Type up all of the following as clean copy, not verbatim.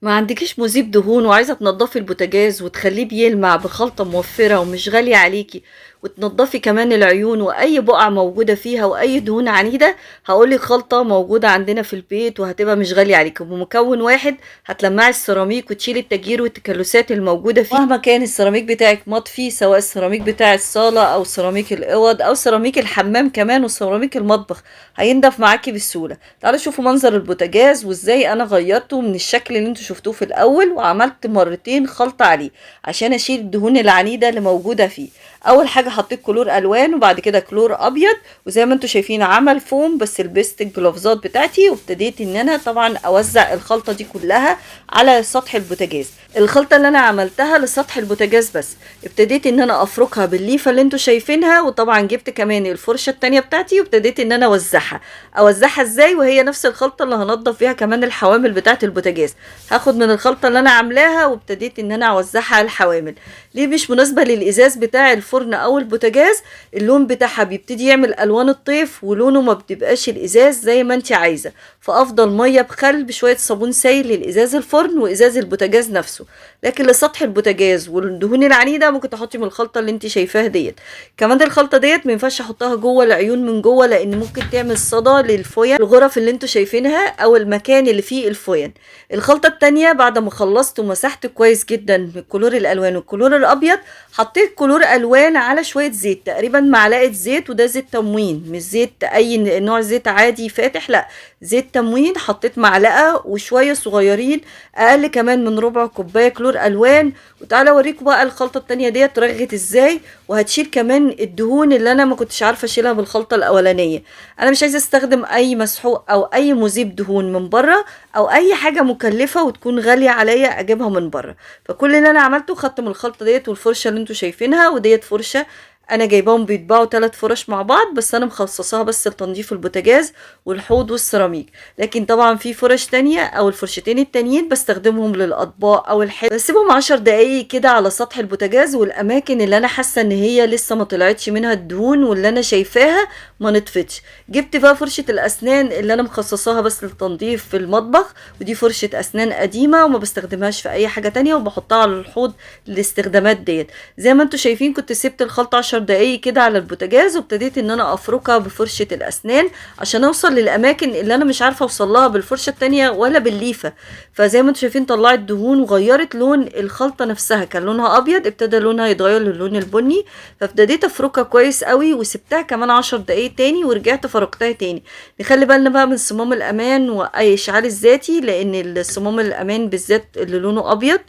ما عندكيش مذيب دهون وعايزة تنضفي البوتاجاز وتخليه بيلمع بخلطة موفرة ومش غالية عليكي، وتنضفي كمان العيون وأي بقع موجودة فيها وأي دهون عنيدة. هقولك خلطة موجودة عندنا في البيت وهتبقى مش غالية عليكي، بمكون واحد هتلمعي السيراميك وتشيلي التجير والتكلسات الموجودة فيه مهما كان السيراميك بتاعك مطفي، سواء السيراميك بتاع الصالة أو سيراميك الأوض أو سيراميك الحمام كمان وسيراميك المطبخ، هينضف معاكي بسهولة. تعالوا شوفوا منظر البوتاجاز وازاي انا غيرته من الشكل اللي انتوا شفتوه في الاول، وعملت مرتين خلطة عليه عشان اشيل الدهون العنيدة اللي موجودة فيه. اول حاجة حطيت كلور الوان وبعد كده كلور ابيض، وزي ما انتوا شايفين عمل فوم، بس لبست الجلافزات بتاعتي وابتديت ان انا طبعا اوزع الخلطة دي كلها على سطح البوتاجاز. الخلطة اللي انا عملتها لسطح البوتاجاز بس، ابتديت ان انا افركها بالليفة اللي انتوا شايفينها، وطبعا جبت كمان الفرشة التانية بتاعتي وابتديت ان انا اوزعها ازاي، وهي نفس الخلطه اللي هنضف بيها كمان الحوامل بتاعه البوتاجاز. هاخد من الخلطه اللي انا عاملاها وابتديت ان انا اوزعها على الحوامل. ليه مش مناسبه للازاز بتاع الفرن او البوتاجاز؟ اللون بتاعها بيبتدي يعمل الوان الطيف ولونه ما بتبقاش الازاز زي ما انت عايزه، فافضل ميه بخل بشويه صابون سائل للازاز الفرن وازاز البوتاجاز نفسه. لكن لسطح البوتاجاز والدهون العنيده ممكن تحطي من الخلطه اللي انت شايفاها ديت. كمان الخلطه ديت ما ينفعش احطها جوه العيون من جوه، لان ممكن تعمل صدى للفويل، الغرف اللي انتوا شايفينها او المكان اللي فيه الفويل. الخلطه التانية بعد ما خلصت ومسحت كويس جدا بالكلور الالوان والكلور الابيض، حطيت كلور الوان على شويه زيت، تقريبا معلقه زيت، وده زيت تموين مش زيت اي نوع زيت عادي فاتح، لا زيت تموين. حطيت معلقه وشويه صغيرين، اقل كمان من ربع كوبايه كلور الوان. وتعالى اوريكم بقى الخلطه التانية ديت رغت ازاي، وهتشيل كمان الدهون اللي انا ما كنتش عارفه اشيلها بالخلطه الاولانيه. انا مش عايزه استخدم اي مسحوق او اي مذيب دهون من بره، او اي حاجه مكلفه وتكون غاليه عليا اجيبها من بره. فكل اللي انا عملته خدت من الخلطه ديت والفرشه اللي انتوا شايفينها، وديت فرشه انا جايباهم بيتباعوا 3 فرش مع بعض، بس انا مخصصاها بس لتنظيف البوتاجاز والحوض والسيراميك. لكن طبعا في فرش تانية او الفرشتين التانيين بستخدمهم للاطباق او الحاجة، بسيبهم 10 دقايق كده على سطح البوتاجاز والاماكن اللي انا حاسه ان هي لسه ما طلعتش منها الدهون واللي انا شايفاها ما نطفتش. جبت بقى فرشه الاسنان اللي انا مخصصاها بس للتنظيف في المطبخ، ودي فرشه اسنان قديمه وما بستخدمهاش في اي حاجه تانية، وبحطها على الحوض للاستخدامات ديت. زي ما انتوا شايفين كنت سبت الخلطة 10 دقايق كده على البوتاجاز، وابتديت ان انا افركها بفرشة الاسنان عشان اوصل للاماكن اللي انا مش عارفة اوصل لها بالفرشة التانية ولا بالليفة. فزي ما انتوا شايفين طلعت دهون وغيرت لون الخلطة نفسها، كان لونها ابيض ابتدى لونها يتغير للون البني. فابتديت افركها كويس قوي وسبتها كمان 10 دقايق تاني ورجعت فركتها تاني. نخلي بالنا بقى من صمام الامان واي اشعال الذاتي، لان الصمام الامان بالذات اللي لونه ابيض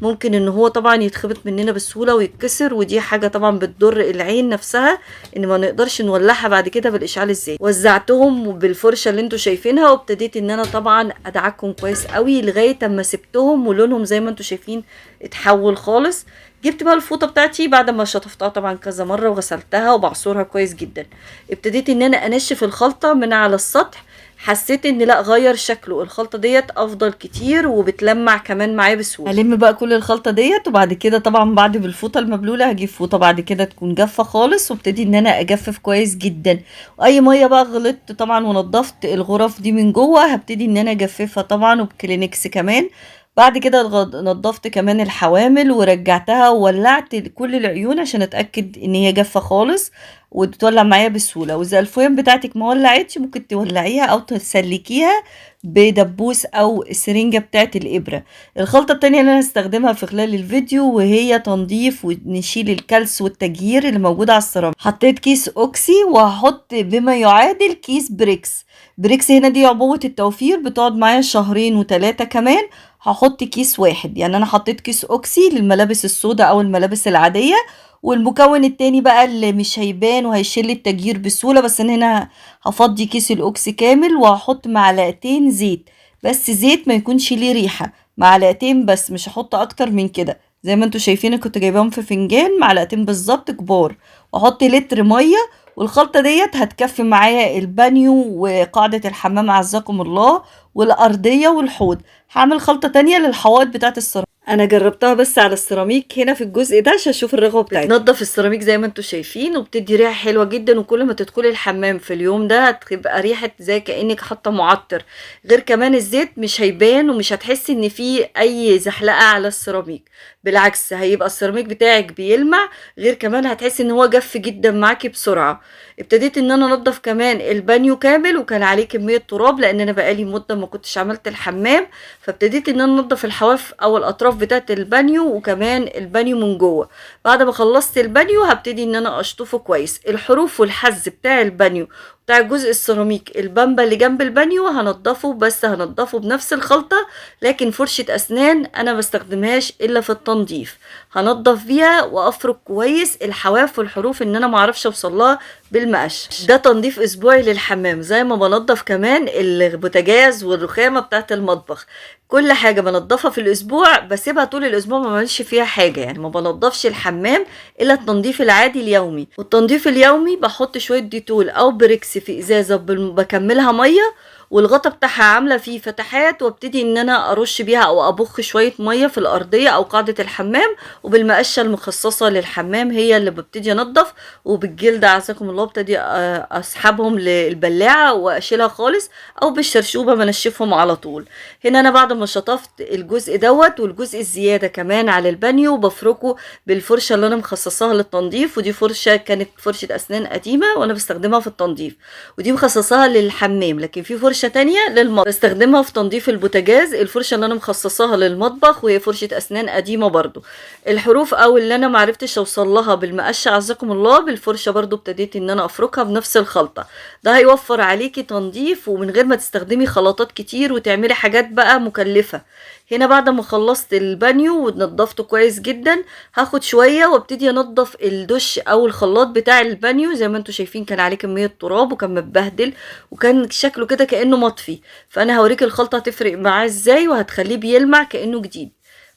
ممكن ان هو طبعا يتخبط مننا بسهوله ويتكسر، ودي حاجه طبعا بتضر العين نفسها، ان ما نقدرش نولعها بعد كده بالاشعال الذاتي. وزعتهم بالفرشه اللي انتوا شايفينها، وابتديت ان انا طبعا ادعكهم كويس قوي لغايه اما سبتهم ولونهم زي ما انتوا شايفين اتحول خالص. جبت بقى الفوطه بتاعتي بعد ما شطفتها طبعا كذا مره وغسلتها وبعصرها كويس جدا، ابتديت ان انا انشف الخلطه من على السطح. حسيت ان لا غير شكله، الخلطه ديت افضل كتير وبتلمع كمان معايا بسهوله. هلم بقى كل الخلطه ديت، وبعد كده طبعا بعد بالفوطه المبلوله هجيب فوطه بعد كده تكون جافه خالص، وابتدي ان انا اجفف كويس جدا. واي ميه بقى غلطت طبعا ونضفت الغرف دي من جوه هبتدي ان انا اجففها طبعا وبكلينكس كمان. بعد كده نضفت كمان الحوامل ورجعتها وولعت كل العيون عشان اتاكد ان هي جافه خالص وتولع معايا بسهوله. واذا الفويم بتاعتك ما ولعتش ممكن تولعيها او تسلكيها بدبوس او السرنجه بتاعت الابره. الخلطه التانية اللي انا هستخدمها في خلال الفيديو وهي تنظيف ونشيل الكلس والتجيير اللي موجود على السيراميك. حطيت كيس اوكسي وهحط بما يعادل كيس بريكس. بريكس هنا دي عبوه التوفير بتقعد معايا شهرين و3 كمان. هحط كيس واحد، يعني انا حطيت كيس اوكسي للملابس السوداء او الملابس العاديه، والمكون التاني بقى اللي مش هيبان وهيشيل التجيير بسهولة. بس انا هنا هفضي كيس الاوكسي كامل وهحط معلقتين زيت، بس زيت ما يكونش ليه ريحة، معلقتين بس مش هحط اكتر من كده. زي ما انتوا شايفين كنت جايباهم في فنجان معلقتين بالظبط كبار، واحط لتر مية. والخلطة ديت هتكفي معايا البانيو وقاعدة الحمام عزكم الله والأرضية والحوض. هعمل خلطة تانية للحوائط بتاعت السيراميك. انا جربتها بس على السيراميك هنا في الجزء ده عشان اشوف الرغوه بتاعتها. بتنضف السيراميك زي ما انتم شايفين وبتدي ريحه حلوه جدا، وكل ما تدخلي الحمام في اليوم ده هتبقى ريحه زي كانك حاطه معطر. غير كمان الزيت مش هيبان ومش هتحسي ان فيه اي زحلقه على السيراميك، بالعكس هيبقى السيراميك بتاعك بيلمع. غير كمان هتحسي ان هو جف جدا معاكي بسرعه. ابتديت ان انا انضف كمان البانيو كامل، وكان عليه كميه تراب لان انا بقالي مده ما كنتش عملت الحمام، فابتديت ان انا انضف الحواف او الاطراف بتاعه البانيو وكمان البانيو من جوه. بعد ما خلصت البانيو هبتدي ان انا اشطفه كويس. الحروف والحز بتاع البانيو بتاع الجزء السيراميك البامبا اللي جنب البانيو هنضفه، بس هنضفه بنفس الخلطه، لكن فرشه اسنان انا بستخدمهاش الا في التنظيف. هنضف بيها وافرك كويس الحواف والحروف ان انا معرفش اوصلها بالمقش. ده تنظيف اسبوعي للحمام، زي ما بنضف كمان البوتاجاز والرخامه بتاعه المطبخ. كل حاجه بنضفها في الاسبوع بسيبها طول الاسبوع ما بعملش فيها حاجه، يعني ما بنضفش الحمام الا التنظيف العادي اليومي. والتنظيف اليومي بحط شويه ديتول او بريكس في ازازه بكملها ميه، والغطا بتاعها عامله فيه فتحات، وابتدي ان انا ارش بيها او ابخ شويه ميه في الارضيه او قاعده الحمام، وبالمقشه المخصصه للحمام هي اللي ببتدي انضف. وبالجلد اعزكم الله ابتدي اسحبهم للبلاعه واشيلها خالص، او بالشرشوبه بنشفهم على طول. هنا انا بعد ما شطفت الجزء دوت والجزء الزياده كمان على البانيو بفركه بالفرشه اللي انا مخصصاها للتنظيف. ودي فرشه كانت فرشه اسنان قديمه وانا بستخدمها في التنظيف، ودي مخصصاها للحمام. لكن في فرشه تانية للمطبخ بستخدمها في تنظيف البوتاجاز. الفرشه اللي انا مخصصاها للمطبخ وهي فرشه اسنان قديمه برضو. الحروف او اللي انا معرفتش اوصل لها بالمقشه اعزكم الله بالفرشه برضو ابتديت ان انا افركها بنفس الخلطه. ده هيوفر عليكي تنظيف ومن غير ما تستخدمي خلطات كتير وتعملي حاجات بقى مكلفه. هنا بعد ما خلصت البانيو ونضفته كويس جدا هاخد شويه وابتدي انضف الدش او الخلاط بتاع البانيو. زي ما انتم شايفين كان عليه كميه تراب وكان متبهدل وكان شكله كده كانه مطفي، فانا هوريك الخلطه هتفرق معاه ازاي وهتخليه بيلمع كانه جديد.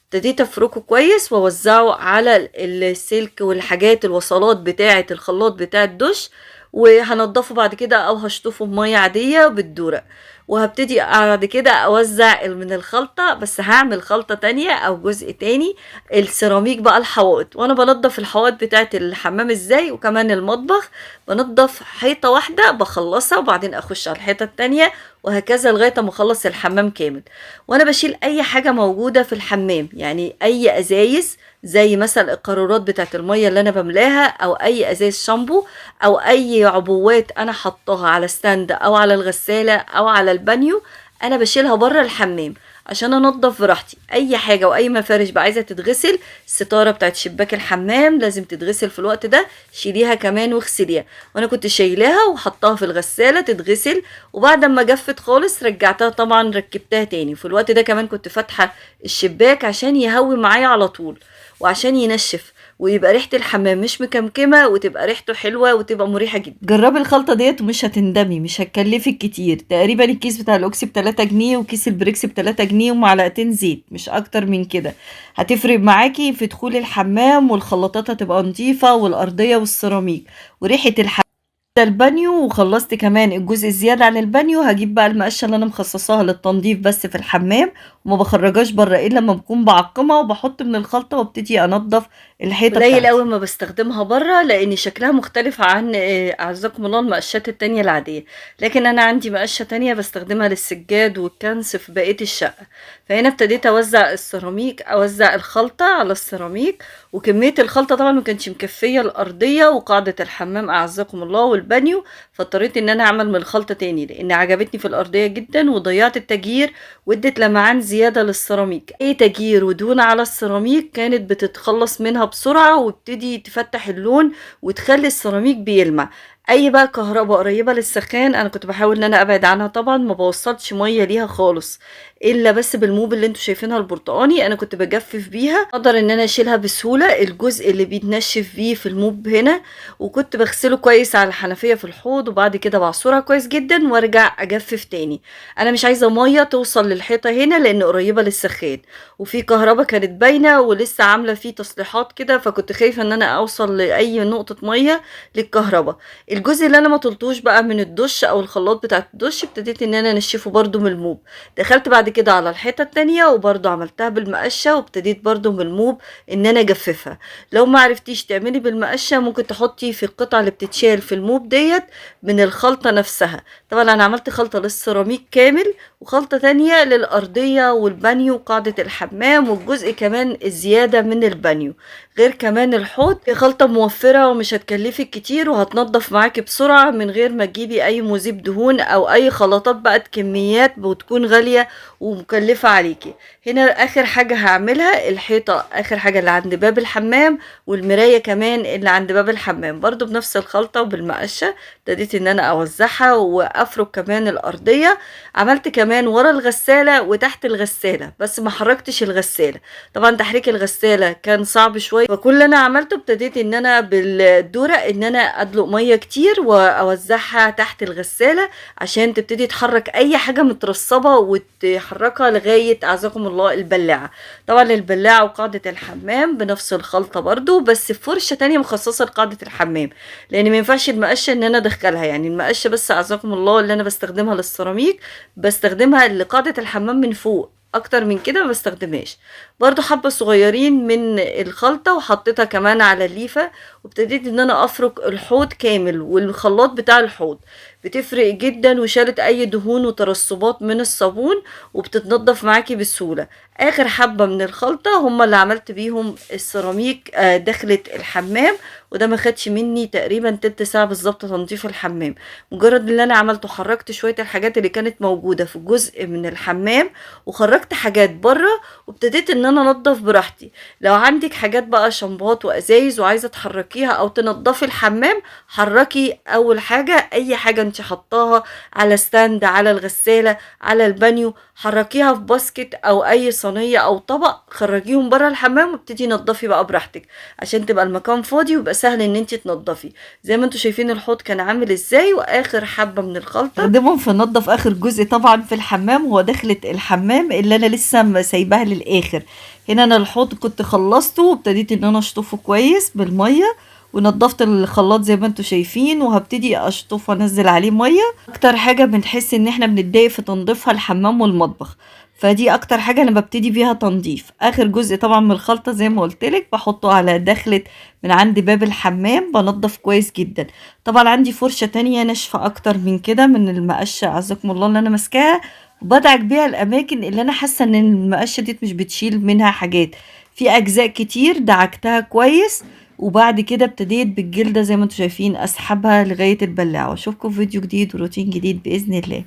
ابتديت افركه كويس واوزعه على السلك والحاجات الوصلات بتاعه الخلاط بتاع الدش، وهنضفه بعد كده او هشطفه بميه عاديه بالدورق. وهبتدي بعد كده اوزع من الخلطة، بس هعمل خلطة تانية او جزء تاني السيراميك بقى الحوائط. وانا بنضف الحوائط بتاعت الحمام ازاي وكمان المطبخ، بنضف حيطة واحدة بخلصها وبعدين اخش على الحيطة التانية وهكذا لغاية ما اخلص الحمام كامل. وانا بشيل اي حاجة موجودة في الحمام، يعني اي ازايز زي مثلا القارورات بتاعت المية اللي انا بملاها او اي ازاز شامبو او اي عبوات انا حطاها على ستاند او على الغسالة او على البانيو، انا بشيلها بره الحمام عشان انضف براحتي. اي حاجه واي مفارش بقى عايزه تتغسل، الستاره بتاعت شباك الحمام لازم تتغسل في الوقت ده، شيليها كمان واغسليها. وانا كنت شايلاها وحطاها في الغساله تتغسل، وبعد ما جفت خالص رجعتها طبعا ركبتها تاني. في الوقت ده كمان كنت فاتحه الشباك عشان يهوي معايا على طول وعشان ينشف ويبقى ريحه الحمام مش مكمكمه وتبقى ريحته حلوه وتبقى مريحه جدا. جربي الخلطه ديت ومش هتندمي، مش هتكلفك كتير. تقريبا الكيس بتاع الاوكسي ب3 جنيه وكيس البريكس ب3 جنيه ومعلقتين زيت، مش اكتر من كده. هتفرق معاكي في دخول الحمام، والخلاطات هتبقى نظيفه والارضيه والسيراميك وريحه الحمام. ده البانيو وخلصت كمان الجزء الزيادة عن البانيو. هجيب بقى المقشة اللي انا مخصصاها للتنظيف بس في الحمام وما بخرجهاش بره الا لما بكون بعقمها وبحط من الخلطة وابتدي انضف الحيطة بتاعتي. قليل قوي ما بستخدمها بره لان شكلها مختلف عن اعزكم الله المقشات التانية العادية. لكن انا عندي مقشة تانية بستخدمها للسجاد والكنس في بقية الشقة. فهنا ابتديت اوزع السيراميك، اوزع الخلطة على السيراميك، وكمية الخلطة طبعا ما كانتش مكفية الارضية وقاعدة الحمام اعزكم الله والبانيو، فاضطريت ان انا اعمل من الخلطة تاني لان عجبتني في الارضية جدا وضيعت التجير وادت لمعان زيادة للسيراميك. اي تجير ودهون على السيراميك كانت بتتخلص منها بسرعة وابتدي تفتح اللون وتخلي السيراميك بيلمع. اي بقى كهرباء قريبه للسخان انا كنت بحاول ان انا ابعد عنها، طبعا ما بوصلش ميه ليها خالص الا بس بالموب اللي انتوا شايفينها البرتقاني، انا كنت بجفف بيها اقدر ان انا اشيلها بسهوله الجزء اللي بيتنشف بيه في الموب هنا. وكنت بغسله كويس على الحنفيه في الحوض وبعد كده بعصرها كويس جدا وارجع اجفف تاني. انا مش عايزه ميه توصل للحيطه هنا لان قريبه للسخان وفي كهرباء كانت باينه ولسه عامله فيه تصليحات كده، فكنت خايفه ان انا اوصل لاي نقطه ميه للكهرباء. الجزء اللي انا ما طلتوش بقى من الدش او الخلاط بتاع الدش ابتديت ان انا انشفه برضو من الموب. دخلت بعد كده على الحيطه التانية وبرضو عملتها بالمقشه، وابتديت برضو من الموب ان انا اجففها. لو ما عرفتيش تعملي بالمقشه ممكن تحطي في القطعه اللي بتتشال في الموب ديت من الخلطه نفسها. طبعا انا عملت خلطه للسيراميك كامل، وخلطه تانية للارضيه والبانيو وقاعده الحمام والجزء كمان الزياده من البانيو. غير كمان الحوض، هي خلطة موفرة ومش هتكلفك كتير وهتنضف معاكي بسرعة من غير ما تجيبي اي مذيب دهون او اي خلطات بقى كميات بتكون غالية ومكلفة عليكي. هنا اخر حاجة هعملها الحيطة، اخر حاجة اللي عند باب الحمام، والمراية كمان اللي عند باب الحمام برضو بنفس الخلطة وبالمقشة. ابتديت ان انا اوزعها وافرك كمان الارضية. عملت كمان ورا الغسالة وتحت الغسالة، بس ما حركتش الغسالة. طبعا تحريك الغسالة كان صعب شوية، فكل اللي انا عملته ابتديت ان انا بالدورة ان انا ادلق مية كتير واوزعها تحت الغسالة عشان تبتدي تحرك اي حاجة مترصبة وتحركها لغاية اعزكم الله البلاعة. طبعا البلاعة وقاعدة الحمام بنفس الخلطة برضو، بس فرشة تانية مخصصة لقاعدة الحمام، لان ما ينفعش المقشة ان انا ادخلها. يعني المقشة بس اعزكم الله اللي انا بستخدمها للسيراميك بستخدمها لقاعدة الحمام من فوق، اكتر من كده ما بستخدمهاش. برضو حبة صغيرين من الخلطة وحطيتها كمان على الليفة، وابتديت ان انا افرك الحوض كامل. والخلاط بتاع الحوض بتفرق جدا وشالت اي دهون وترسبات من الصابون وبتتنضف معاكي بسهولة. اخر حبة من الخلطة هما اللي عملت بيهم السيراميك دخلت الحمام، وده ما خدش مني تقريبا تلت ساعة بالظبط تنظيف الحمام. مجرد اللي انا عملته حركت شوية الحاجات اللي كانت موجودة في جزء من الحمام وخرجت حاجات بره، وابتديت ان انا انضف براحتي. لو عندك حاجات بقى شامبوهات وازايز وعايزة تحركيها او تنضفي الحمام، حركي اول حاجة اي حاجة انت حطاها على ستاند، على الغسالة، على البانيو، حركيها في باسكت او اي صينية او طبق، خرجيهم بره الحمام وابتدي نضفي بقى براحتك عشان تبقى المكان فاضي ويبقى سهل ان انت تنضفي. زي ما انتوا شايفين الحوض كان عامل ازاي. واخر حبة من الخلطة استخدمهم في نضف اخر جزء طبعا في الحمام، هو دخلت الحمام اللي انا لسه سايباها للاخر. هنا انا الحوض كنت خلصته وابتديت ان انا اشطفه كويس بالمية، ونضفت الخلاط زي ما انتوا شايفين، وهبتدي اشطف وانزل عليه ميه. اكتر حاجه بنحس ان احنا بنتضايق في تنظيفها الحمام والمطبخ، فدي اكتر حاجه انا ببتدي بيها تنظيف. اخر جزء طبعا من الخلطه زي ما قلت لك بحطه على دخلة من عند باب الحمام، بنضف كويس جدا. طبعا عندي فرشه تانية ناشفه اكتر من كده من المقشه عزكم الله اللي انا ماسكاها، وبدعك بيها الاماكن اللي انا حاسه ان المقشه دي مش بتشيل منها حاجات. في اجزاء كتير دعكتها كويس، وبعد كده ابتديت بالجلدة زي ما انتم شايفين اسحبها لغاية البلاعة. واشوفكم في فيديو جديد وروتين جديد بإذن الله.